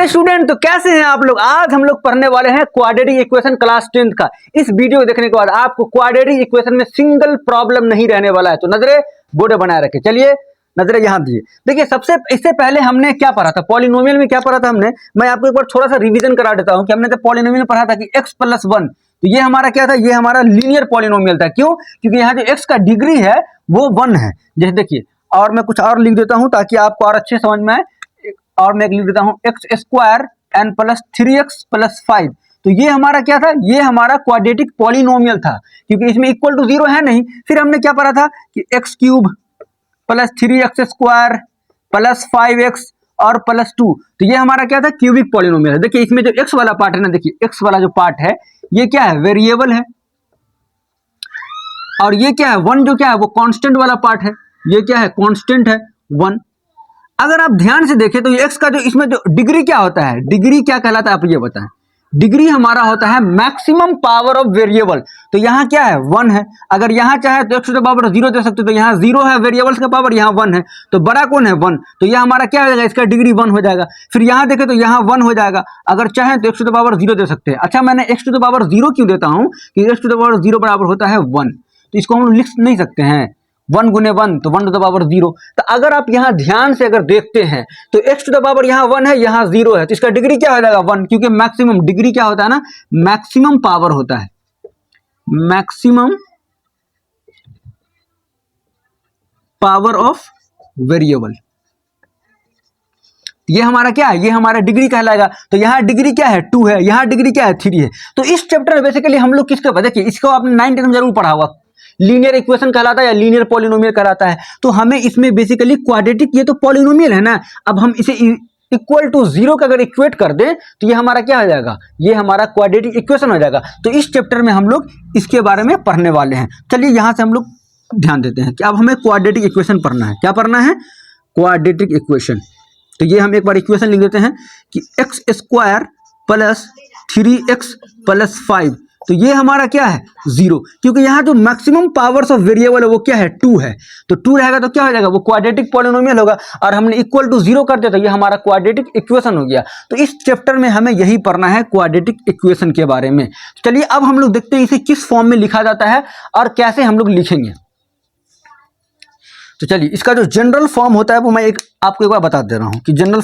नमस्ते स्टूडेंट, तो कैसे हैं आप लोग। आज हम लोग पढ़ने वाले हैं क्वाड्रेटिक इक्वेशन क्लास 10th का। इस वीडियो को देखने के बाद आपको क्वाड्रेटिक इक्वेशन में सिंगल प्रॉब्लम नहीं रहने वाला है। तो नजरें बोर्ड बनाए रखें। चलिए नजरें यहां दिए। देखिए सबसे इससे पहले हमने क्या पढ़ा था, पॉलिनोमियल में क्या पढ़ा था हमने। मैं आपको एक बार थोड़ा सा रिवीजन करा देता हूं कि हमने तो पॉलिनोमियल में पढ़ा था कि x + 1, तो ये हमारा क्या था, ये हमारा लीनियर पॉलिनोमियल था। क्यों? क्योंकि यहाँ जो x का डिग्री है वो 1 है। जैसे देखिए, और मैं कुछ और लिख देता हूं ताकि आपको और अच्छे समझ में आए। और मैं लिख देता हूं x² n + 3x + 5। तो ये हमारा क्या था, ये हमारा क्वाड्रेटिक पॉलिनोमियल था, क्योंकि इसमें इक्वल टू 0 है नहीं। फिर हमने क्या पढ़ा था कि x³ + 3x² + 5x और +2। तो ये हमारा क्या था, क्यूबिक पॉलिनोमियल है। देखिए इसमें जो x वाला पार्ट है ना, देखिए x वाला जो पार्ट है ये क्या है, वेरिएबल है। और ये क्या है, 1 जो क्या है वो कांस्टेंट वाला पार्ट है। ये क्या है, कांस्टेंट है 1। अगर आप ध्यान से देखें तो ये x का जो इसमें जो डिग्री क्या होता है, डिग्री क्या कहलाता है आप ये बताएं। डिग्री हमारा होता है मैक्सिमम पावर ऑफ वेरिएबल। तो यहाँ क्या है, 1 है। अगर यहाँ चाहे तो x⁻0 दे सकते, तो यहाँ 0 है, वेरिएबल्स का पावर यहाँ 1 है। तो बड़ा कौन है, 1। तो यह हमारा क्या हो जाएगा, इसका डिग्री 1 हो जाएगा। फिर यहाँ देखें तो यहाँ 1 हो जाएगा। अगर चाहे तो x⁻0 दे सकते हैं। अच्छा, मैंने x⁻0 क्यों देता हूँ कि x⁻0 बराबर होता है 1। तो इसको हम लिख नहीं सकते हैं 1 × 1, तो 1⁻0। तो अगर आप यहाँ ध्यान से अगर देखते हैं तो x⁻, यहाँ 1 है, यहाँ 0 है, तो इसका डिग्री क्या हो जाएगा 1, क्योंकि मैक्सिमम डिग्री क्या होता है ना, मैक्सिमम पावर होता है, मैक्सिमम पावर ऑफ वेरिएबल। ये हमारा क्या है, ये हमारा डिग्री कहलाएगा। तो यहाँ डिग्री क्या है, 2 है, यहाँ डिग्री क्या है, 3 है। तो इस चैप्टर में बेसिकली हम लोग किसके पता, देखिए इसको आपने 9th में जरूर पढ़ा होगा, लीनियर इक्वेशन कहलाता है या लीनियर पॉलिनोमियल कहलाता है। तो हमें इसमें बेसिकली क्वाड्रेटिक, ये तो पॉलिनोमियल है ना, अब हम इसे इक्वल टू 0 का अगर इक्वेट कर दें तो ये हमारा क्या हो जाएगा, ये हमारा क्वाड्रेटिक इक्वेशन हो जाएगा। तो इस चैप्टर में हम लोग इसके बारे में पढ़ने वाले हैं। चलिए यहां से हम लोग ध्यान देते हैं कि अब हमें क्वाड्रेटिक इक्वेशन पढ़ना है। क्या पढ़ना है, क्वाड्रेटिक इक्वेशन। तो ये हम एक बार इक्वेशन लिख देते हैं कि x² + 3x + 5। तो ये हमारा क्या है, 0, क्योंकि यहाँ जो मैक्सिमम पावर्स ऑफ वेरिएबल है वो क्या है, 2 है। तो 2 रहेगा तो क्या हो जाएगा, वो क्वाड्रेटिक पॉलिनोमियल होगा। और हमने इक्वल टू 0 कर दिया तो ये हमारा क्वाड्रेटिक इक्वेशन हो गया। तो इस चैप्टर में हमें यही पढ़ना है, क्वाड्रेटिक इक्वेशन के बारे में। चलिए अब हम लोग देखते हैं इसे किस फॉर्म में लिखा जाता है और कैसे हम लोग लिखेंगे। तो चलिए इसका जो जनरल फॉर्म होता है वो मैं आपको एक बार बता दे रहा हूं कि जनरल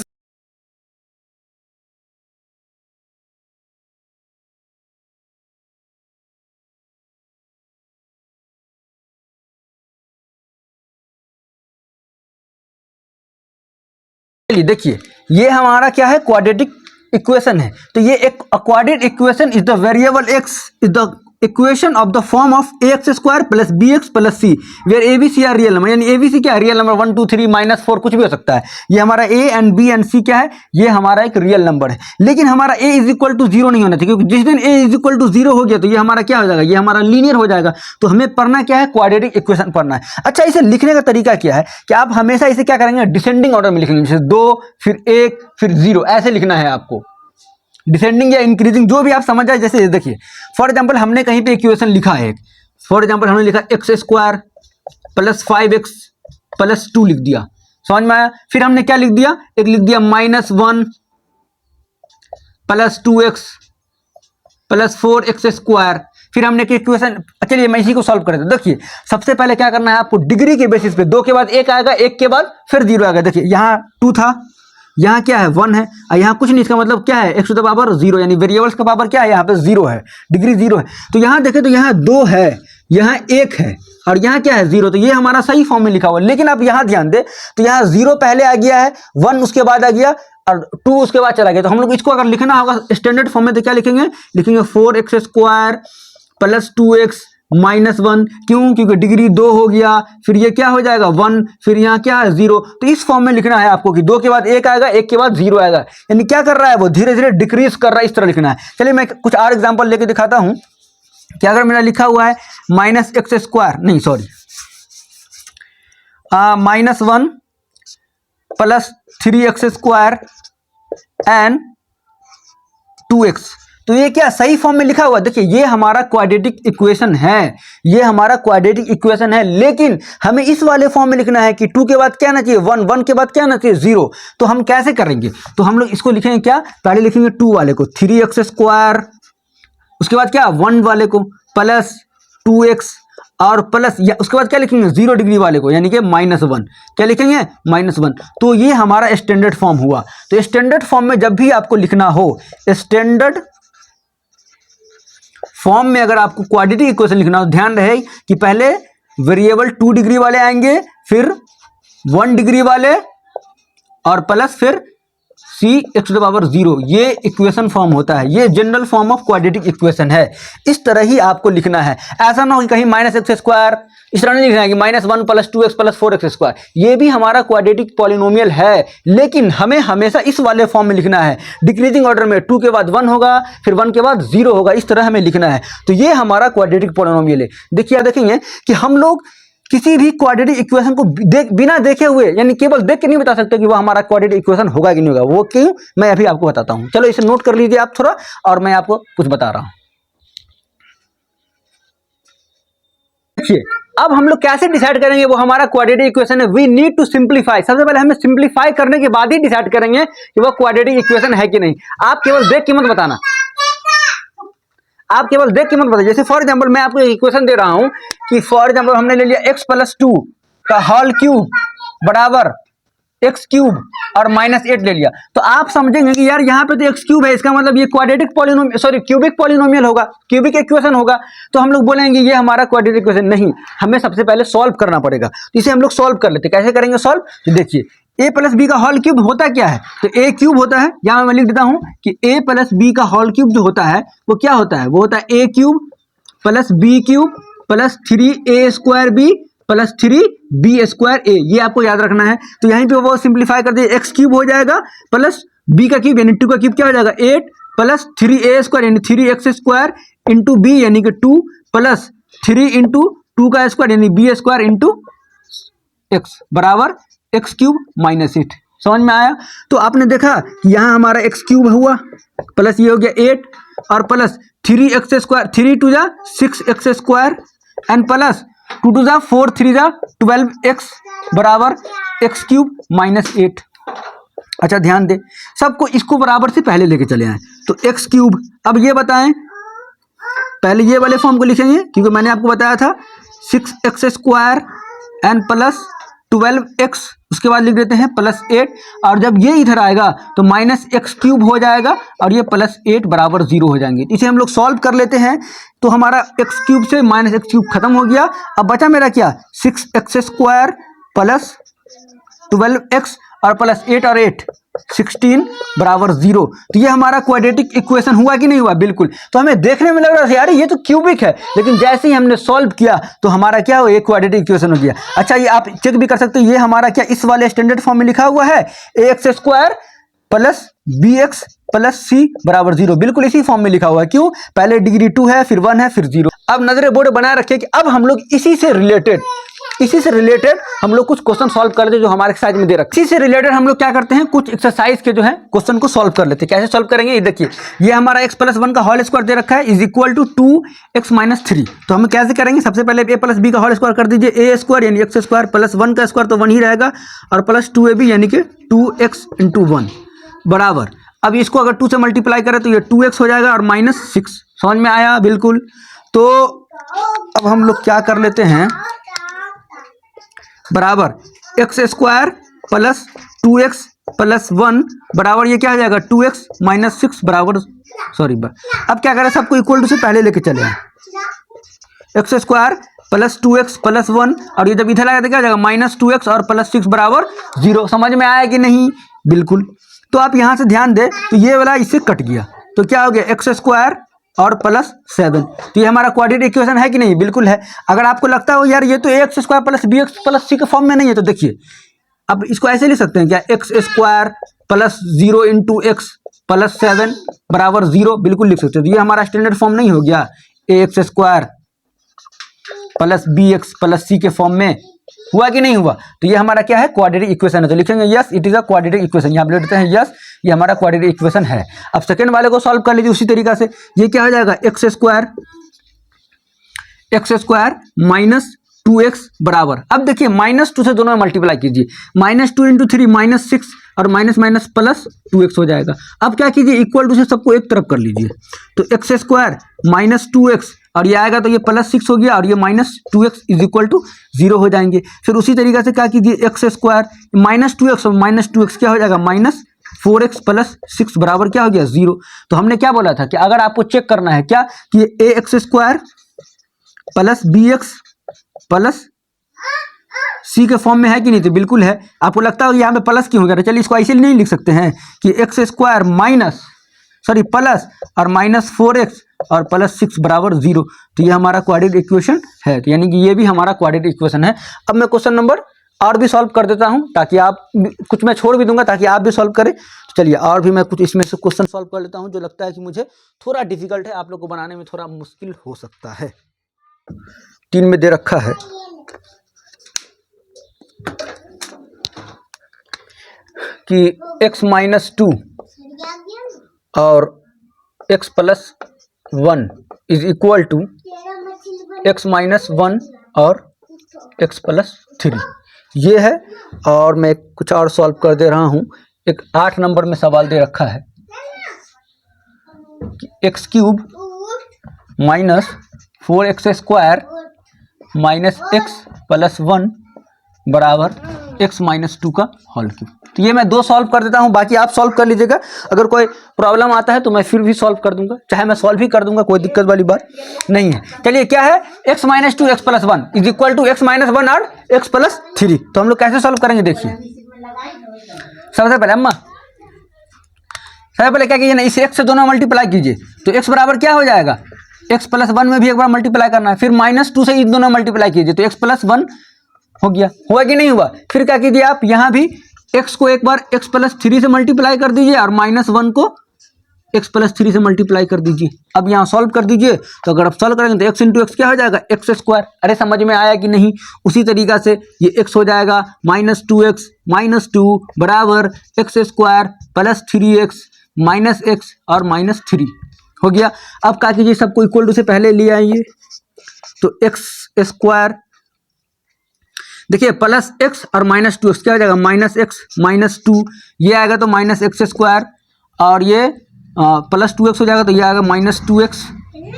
देखिए ये हमारा क्या है, क्वाड्रेटिक इक्वेशन है। तो ये एक quadratic equation is the variable x is the equation of the form of ax² + bx + c where a b c are real number. यानी a b c क्या है, रियल नंबर, 1 2 3 -4 कुछ भी हो सकता है। ये हमारा a and b and c क्या है, ये हमारा एक रियल नंबर है। लेकिन हमारा a = 0 नहीं होना चाहिए, क्योंकि जिस दिन a = 0 हो गया तो ये हमारा क्या हो जाएगा, ये हमारा लीनियर हो जाएगा। तो हमें पढ़ना क्या है, क्वाड्रेटिक इक्वेशन पढ़ना है। अच्छा, इसे लिखने का तरीका क्या है कि आप हमेशा इसे क्या करेंगे, डिसेंडिंग ऑर्डर में लिखेंगे। जैसे 2 फिर 1 फिर 0 ऐसे लिखना है आपको, डिसेंडिंग या इंक्रीजिंग जो भी आप समझ जाए। जैसे देखिए फॉर एग्जांपल हमने कहीं पे इक्वेशन लिखा है, फॉर एग्जांपल हमने लिखा x² + 5x + 2 लिख दिया, समझ में आया। फिर हमने क्या लिख दिया, एक लिख दिया -1 + 2x + 4x²। फिर हमने इक्वेशन, चलिए मैं इसी को सॉल्व कर देता हूं। देखिए सबसे पहले क्या करना है आपको, डिग्री के बेसिस पे 2 के बाद 1 आएगा, 1 के बाद फिर 0 आएगा। देखिए यहाँ 2 था, यहाँ क्या है 1 है, और यहाँ कुछ नहीं। इसका मतलब क्या है, x⁻0, यानी वेरिएबल्स का पावर क्या है, यहाँ पे 0 है, डिग्री 0 है। तो यहाँ देखें तो यहाँ 2 है, यहाँ 1 है, और यहाँ क्या है 0। तो ये हमारा सही फॉर्म में लिखा हुआ है। लेकिन आप यहाँ ध्यान दें तो यहाँ 0 पहले आ गया है, 1 उसके बाद आ गया, और 2 उसके बाद चला गया। तो हम लोग इसको अगर लिखना होगा स्टैंडर्ड फॉर्म में तो क्या लिखेंगे, लिखेंगे 4x² + 2x -1। क्यों, क्योंकि डिग्री 2 हो गया, फिर ये क्या हो जाएगा 1, फिर यहाँ क्या है 0। तो इस फॉर्म में लिखना है आपको कि 2 के बाद 1 आएगा, 1 के बाद 0 आएगा। यानी क्या कर रहा है, वो धीरे धीरे डिक्रीज कर रहा है, इस तरह लिखना है। चलिए मैं कुछ और एग्जांपल लेके दिखाता हूं कि अगर मेरा लिखा हुआ है -x², नहीं सॉरी, -1 + 3x² and 2x। तो ये क्या सही फॉर्म में लिखा हुआ, देखिए ये हमारा क्वाड्रेटिक इक्वेशन है, ये हमारा क्वाड्रेटिक इक्वेशन है, लेकिन हमें इस वाले फॉर्म में लिखना है कि 2 के बाद क्या आना चाहिए 1, 1 के बाद क्या आना चाहिए 0। तो हम कैसे करेंगे, तो हम लोग इसको लिखेंगे क्या, पहले लिखेंगे 2 वाले को 3x², उसके बाद क्या 1 वाले को प्लस 2x और प्लस या उसके बाद क्या लिखेंगे 0 डिग्री वाले को यानी कि -1, क्या लिखेंगे -1। तो ये हमारा स्टैंडर्ड फॉर्म हुआ। तो स्टैंडर्ड फॉर्म में जब भी आपको लिखना हो, स्टैंडर्ड फॉर्म में अगर आपको क्वाड्रेटिक इक्वेशन लिखना हो, ध्यान रहे कि पहले वेरिएबल 2 डिग्री वाले आएंगे, फिर 1 डिग्री वाले और प्लस फिर c(x⁻0), ये इक्वेशन फॉर्म होता है, ये general form of quadratic equation है। इस तरह ही आपको लिखना है, ऐसा ना हो कि कहीं -x², इस तरह नहीं लिखना है कि -1 + 2x + 4x²। ये भी हमारा क्वाड्रेटिक पॉलिनोमियल है, लेकिन हमें हमेशा इस वाले फॉर्म में लिखना है, डिक्रीजिंग ऑर्डर में 2 के बाद 1 होगा, फिर 1 के बाद 0 होगा, इस तरह हमें लिखना है। तो ये हमारा क्वाड्रेटिक पॉलिनोमियल है। देखिए आप देखेंगे कि हम लोग किसी भी क्वाड्रेटिक इक्वेशन को बिना देखे हुए, यानी केवल देख के नहीं बता सकते कि वो हमारा क्वाड्रेटिक इक्वेशन होगा कि नहीं होगा। वो क्यों, मैं अभी आपको बताता हूं। चलो इसे नोट कर लीजिए आप थोड़ा, और मैं आपको कुछ बता रहा हूं। देखिए अब हम लोग कैसे डिसाइड करेंगे वो हमारा क्वाड्रेटिक इक्वेशन है। We need to simplify. सबसे पहले हमें सिंप्लीफाई करने के बाद ही डिसाइड करेंगे कि वो क्वाड्रेटिक इक्वेशन है कि नहीं। आप केवल देख के मत बताना, आप केवल देख के मत बताइए। जैसे फॉर एग्जांपल मैं आपको इक्वेशन दे रहा हूं कि फॉर एग्जांपल हमने ले लिया x + 2 का होल क्यूब बराबर x³ और -8 ले लिया, तो आप समझेंगे कि यार यहाँ पे तो x³ है, इसका मतलब ये quadratic polynomial, sorry cubic polynomial होगा, क्यूबिक इक्वेशन होगा। तो हम लोग बोलेंगे ये हमारा क्वाड्रेटिक इक्वेशन नहीं, हमें सबसे पहले सॉल्व करना पड़ेगा। तो इसे हम लोग सॉल्व कर लेते। कैसे करेंगे सॉल्व, तो देखिए a + b का होल क्यूब होता क्या है, तो a³ होता है, यहाँ मैं लिख देता हूँ कि a + b का होल क्यूब जो होता है वो क्या होता है, वो होता है a³ + b³ + 3a² b + 3b²a। ये आपको याद रखना है। तो यहीं पे वो सिंप्लीफाई कर दिए, x³ हो जाएगा प्लस b का क्यूब यानी 2 का क्यूब क्या हो जाएगा 8 प्लस 3a² यानी 3x² इंटू b यानी कि 2 प्लस 3 इंटू 2 का स्क्वायर यानी b² इंटू x बराबर x³ -8। समझ में आया। तो आपने देखा कि यहाँ हमारा x³ हुआ प्लस ये हो गया 8 और plus 3x², 3 × 2 = 6x² and plus 2 × 2 = 4, 3 × 12x बराबर x³ -8। अच्छा ध्यान दे, सबको इसको बराबर से पहले लेके चले आए। तो x³, अब ये बताएं, पहले ये वाले फॉर्म को लिखेंगे क्योंकि मैंने आपको बताया था 6x² एंड प्लस 12x, उसके बाद लिख देते हैं +8, और जब ये इधर आएगा तो -x³ हो जाएगा और ये +8 बराबर 0 हो जाएंगे। इसे हम लोग सॉल्व कर लेते हैं। तो हमारा x³ से -x³ खत्म हो गया। अब बचा मेरा क्या 6x² प्लस 12x और +8 और 8 16 बराबर 0। तो ये हमारा क्वाड्रेटिक इक्वेशन हुआ कि नहीं हुआ, बिल्कुल। तो हमें देखने में लग रहा था यार ये तो क्यूबिक है, लेकिन जैसे ही हमने सॉल्व किया तो हमारा क्या हुआ, एक क्वाड्रेटिक इक्वेशन हो गया। अच्छा ये आप चेक भी कर सकते हो, ये हमारा क्या इस वाले स्टैंडर्ड फॉर्म में लिखा हुआ है ax² plus bx plus c बराबर 0, बिल्कुल इसी फॉर्म में लिखा हुआ है। क्यों, पहले डिग्री 2 है, फिर 1 है, फिर 0। अब नजरे बोर्ड बनाए रखिए कि अब हम लोग इसी से रिलेटेड हम लोग कुछ क्वेश्चन सॉल्व कर दे जो हमारे साइज में दे रखे। इसी से रिलेटेड हम लोग क्या करते हैं, कुछ एक्सरसाइज के जो है क्वेश्चन को सॉल्व कर लेते हैं। कैसे सॉल्व करेंगे, ये देखिए ये हमारा x + 1 का होल स्क्वायर दे रखा है इज इक्वल टू 2x - 3। तो हम कैसे करेंगे, सबसे पहले a + b का होल स्क्वायर कर दीजिए, a² यानी x² प्लस 1 का स्क्वायर तो 1 ही रहेगा और प्लस 2ab यानी कि 2x × 1 बराबर। अब इसको अगर 2 से मल्टीप्लाई करें तो ये 2x हो जाएगा और -6। समझ में आया, बिल्कुल। तो अब हम लोग क्या कर लेते हैं, बराबर x² प्लस 2x प्लस 1 बराबर ये क्या हो जाएगा 2x - 6 बराबर, सॉरी अब क्या करें, सबको इक्वल टू से पहले लेके चले आए, x² प्लस 2x प्लस 1 और ये जब इधर आएगा तो क्या हो जाएगा -2x और प्लस 6 बराबर 0। समझ में आया कि नहीं, बिल्कुल। तो आप यहाँ से ध्यान दें तो ये वाला इससे कट गया, तो क्या हो गया x² और प्लस 7। तो ये हमारा क्वाड्रेटिक इक्वेशन है कि नहीं, बिल्कुल है। अगर आपको लगता हो यार ये तो ax² plus bx plus c के फॉर्म में नहीं है, तो देखिए अब इसको ऐसे लिख सकते हैं क्या, x² प्लस 0 × x प्लस 7 बराबर 0, बिल्कुल लिख सकते हैं। तो ये हमारा स्टैंडर्ड फॉर्म नहीं हो गया, ax² plus bx plus c के फॉर्म में हुआ कि नहीं हुआ। तो ये हमारा क्या है, क्वाड्रेटिक इक्वेशन है। तो लिखेंगे yes it is a quadratic equation, यहाँ लिख देते हैं यस ये हमारा क्वाड्रेटिक इक्वेशन है। अब सेकेंड वाले को सॉल्व कर लीजिए उसी तरीका से। ये क्या हो जाएगा, एक्स स्क्वायर माइनस 2x बराबर, अब देखिए -2 से दोनों में मल्टीप्लाई कीजिए, -2 इंटू 3 -6 और माइनस माइनस प्लस 2x हो जाएगा। अब क्या कीजिए, इक्वल टू से सबको एक तरफ कर लीजिए, तो एक्स स्क्वायर माइनस 2x और ये आएगा तो ये +6 हो गया और ये -2x इज इक्वल टू 0 हो जाएंगे। फिर उसी तरीके से क्या कीजिए, एक्स स्क्वायर -2x और -2x क्या हो जाएगा, -4x + 6 बराबर क्या हो गया, 0। तो हमने क्या बोला था कि अगर आपको चेक करना है क्या कि ax square plus bx plus c के फॉर्म में है कि नहीं, तो बिल्कुल है। आपको लगता है यहाँ पे प्लस क्यों हो गया, तो चलिए इसको ऐसे नहीं लिख सकते हैं कि एक्स स्क्वायर प्लस और -4x और +6 बराबर 0। तो ये हमारा क्वाड्रेटिक इक्वेशन है, तो यानी कि ये भी हमारा क्वाड्रेटिक इक्वेशन है। अब मैं क्वेश्चन नंबर और भी सॉल्व कर देता हूँ ताकि आप कुछ मैं छोड़ भी दूंगा ताकि आप भी सॉल्व करें। तो चलिए और भी मैं कुछ इसमें से क्वेश्चन सॉल्व कर लेता हूँ जो लगता है कि मुझे थोड़ा डिफिकल्ट है, आप लोग को बनाने में थोड़ा मुश्किल हो सकता है। 3 में दे रखा है कि x-2 और x + 1 is equal to x-1 और x + 3 ये है। और मैं कुछ और सॉल्व कर दे रहा हूँ। एक 8 नंबर में सवाल दे रखा है कि x³ - 4x² - x + 1 बराबर x-2 का होल क्यूब। तो ये मैं 2 सॉल्व कर देता हूँ, बाकी आप सॉल्व कर लीजिएगा। अगर कोई प्रॉब्लम आता है तो मैं फिर भी सॉल्व कर दूंगा, चाहे मैं सॉल्व ही कर दूंगा, कोई दिक्कत वाली बात नहीं है। चलिए क्या है, x-2 x + 1 is equal to x-1 और x + 3। तो हम लोग कैसे सॉल्व करेंगे, देखिए सबसे पहले क्या कीजिए ना, इस x से दोनों मल्टीप्लाई कीजिए, तो x बराबर क्या हो जाएगा, x + 1 में भी एक बार मल्टीप्लाई करना है, फिर -2 से इन दोनों मल्टीप्लाई कीजिए तो x + 1 हो गया, हुआ कि नहीं हुआ। फिर क्या कीजिए, आप यहाँ भी x को एक बार x + 3 से मल्टीप्लाई कर दीजिए और -1 को x + 3 से मल्टीप्लाई कर दीजिए। अब यहाँ सॉल्व कर दीजिए, तो अगर आप सॉल्व करेंगे तो x इंटू एक्स क्या हो जाएगा, एक्स स्क्वायर। अरे समझ में आया कि नहीं। उसी तरीका से ये x हो जाएगा -2x - 2 बराबर एक्स स्क्वायर + 3x - x और -3 हो गया। अब क्या कीजिए, सबको इक्वल टू से पहले ले आइए, तो एक्स स्क्वायर देखिए +x और -2x क्या हो जाएगा, -x - 2 ये आएगा तो -x स्क्वायर और ये +2x हो जाएगा तो ये आएगा -2x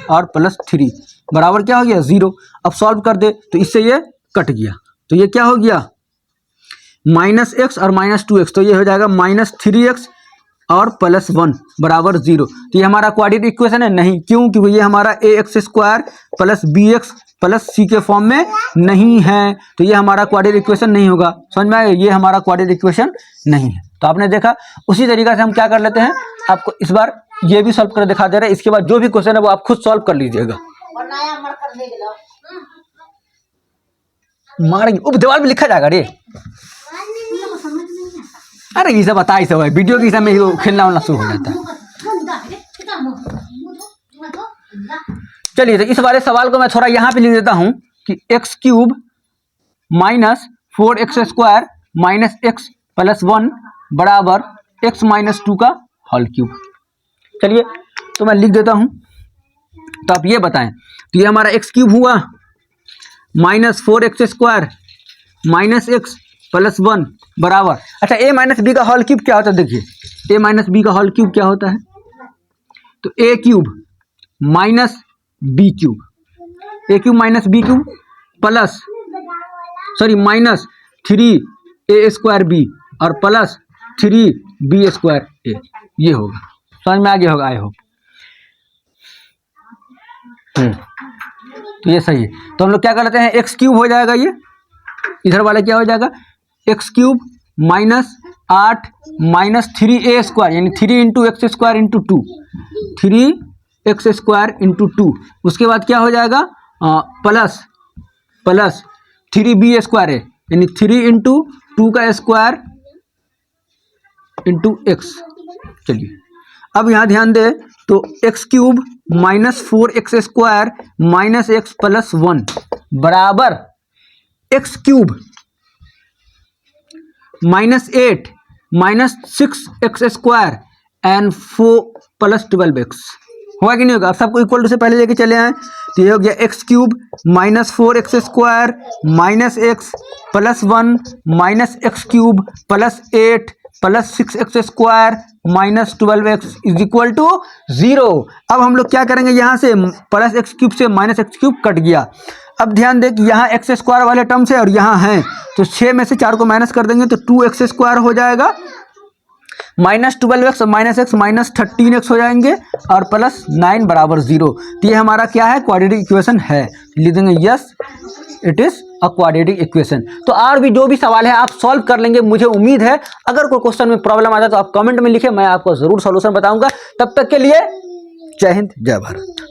और +3 बराबर क्या हो गया, 0। अब सॉल्व कर दे तो इससे ये कट गया, तो ये क्या हो गया, -x और -2x, तो ये हो जाएगा -3x और +1 बराबर 0। तो ये हमारा क्वाड्रेटिक इक्वेशन है नहीं, क्यों, क्योंकि ये हमारा ax स्क्वायर + bx + c के फॉर्म में नहीं है, तो ये हमारा क्वाड्रेटिक इक्वेशन नहीं होगा। समझ में आया, ये हमारा क्वाड्रेटिक इक्वेशन नहीं है। तो आपने देखा, उसी तरीका से हम क्या कर लेते हैं, आपको इस बार ये भी सॉल्व कर दिखा दे रहे हैं। इसके बाद जो भी क्वेश्चन है वो आप खुद सॉल्व कर लीजिएगा। मारेंगे दीवार में लिखा जाएगा रे, अरे ये सब बता ही सब है, वीडियो के समय ही खेलना होना शुरू हो जाता है। चलिए तो इस वाले सवाल को मैं थोड़ा यहाँ पे लिख देता हूँ कि x³ - 4x² - x + 1 बराबर x-2 का होल क्यूब। चलिए तो मैं लिख देता हूँ, तो आप ये बताएं, तो ये हमारा x³ हुआ -4x² - x + 1 बराबर, अच्छा a - b का होल क्यूब क्या होता है, देखिए a - b का होल क्यूब क्या होता है, तो a³ - b³ a³ - b³ plus -3a² b और प्लस 3b² a, ये होगा। समझ में आ गया होगा आई होप। तो ये सही है। तो हम लोग क्या कर लेते हैं, x³ हो जाएगा, ये इधर वाला क्या हो जाएगा, x³ - 8 - 3a² यानी 3 × x² × 2 3x² × 2, उसके बाद क्या हो जाएगा प्लस 3b² है यानी 3 × 2 का स्क्वायर × x। चलिए अब यहाँ ध्यान दे, तो x³ - 4x² - x + 1 बराबर x³ - 8 minus 6x² and 4 plus 12x होगा कि नहीं होगा। अब सबको इक्वल टू से पहले लेके चले आए तो ये हो गया x³ minus 4x² minus x plus 1 minus x³ plus 8 plus 6x² minus 12x is equal to 0। अब हम लोग क्या करेंगे, यहाँ से प्लस x³ से माइनस x³ कट गया। अब ध्यान दें कि यहाँ x² वाले टर्म से और यहाँ हैं तो 6 में से 4 को माइनस कर देंगे तो 2x² हो जाएगा, माइनस 12x और माइनस x माइनस 13x हो जाएंगे और प्लस 9 बराबर 0। तो ये हमारा क्या है, क्वाड्रेटिक इक्वेशन है। लिख देंगे yes it is a quadratic equation. तो और भी जो भी सवाल है आप सॉल्व कर लेंगे, मुझे उम्मीद है। अगर कोई क्वेश्चन में प्रॉब्लम आता है तो आप कमेंट में लिखें, मैं आपको जरूर सॉल्यूशन बताऊंगा। तब तक के लिए जय हिंद जय भारत।